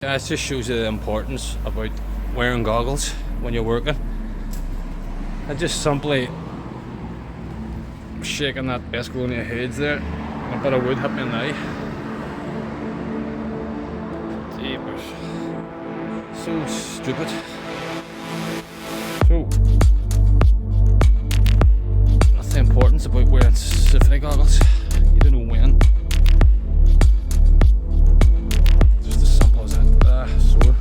It just shows you the importance about wearing goggles when you're working. I just simply shaking that desk on your heads there, and a bit of wood hit me in the eye. Jeepers. So stupid. So that's the importance about wearing safety goggles. You don't know when. Just as simple as that. Sore.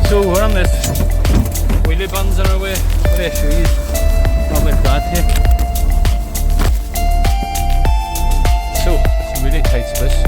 So we're on this wheelie bins on our way. What do I show you? Probably flat here. So it's a really tight space.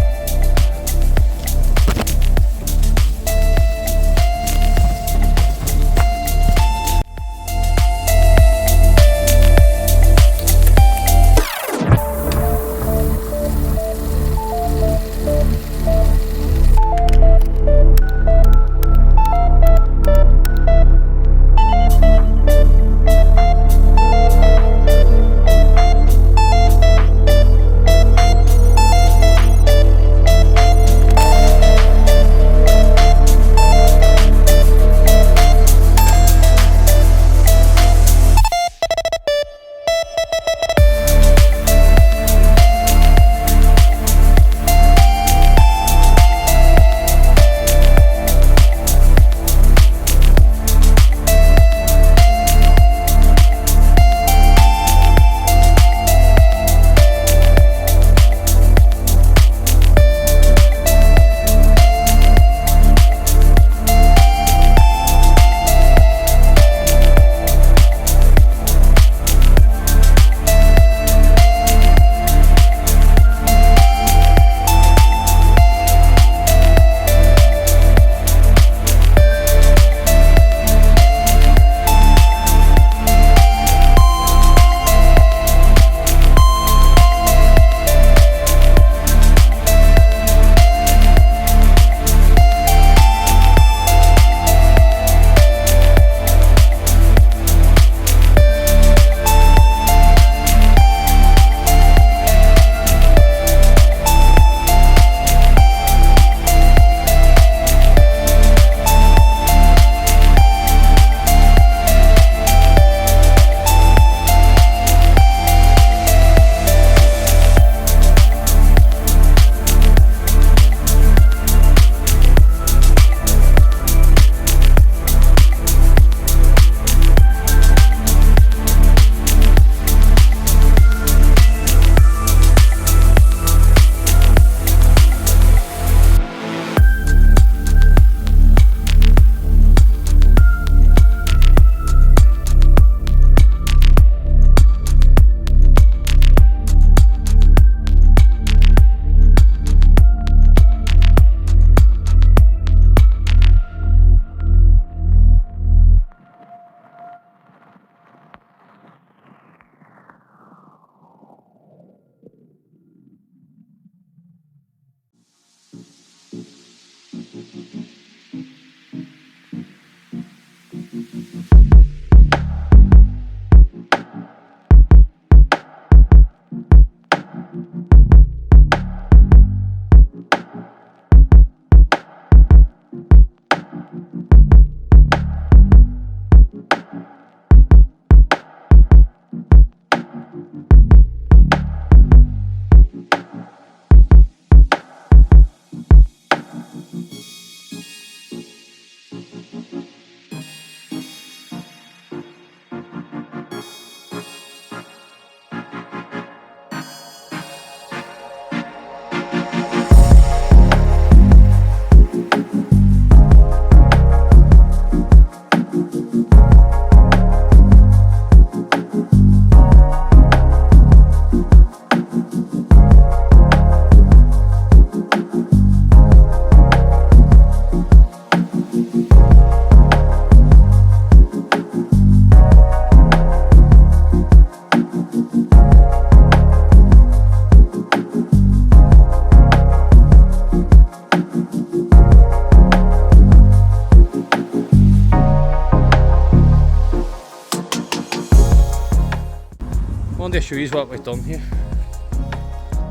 want to show you what we've done here.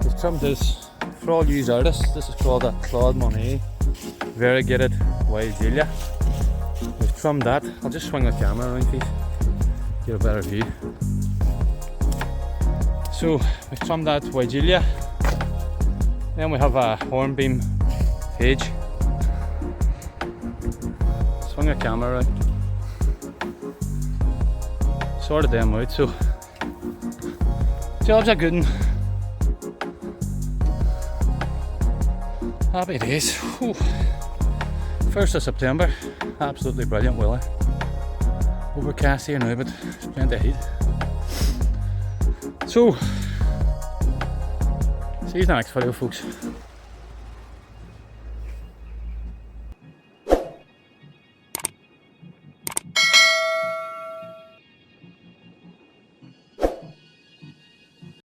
We've trimmed this, for all you artists, this is called a Claude Monet Variegated Weigela. We've trimmed that. I'll just swing the camera around for you, get a better view. So we've trimmed that Weigela. Then we have a hornbeam page. Swing the camera around. Sorted them out, so job's a good one. Happy days. Whew. 1st of September, absolutely brilliant weather. Overcast here now, but there's plenty of heat. So, see you in the next video, folks.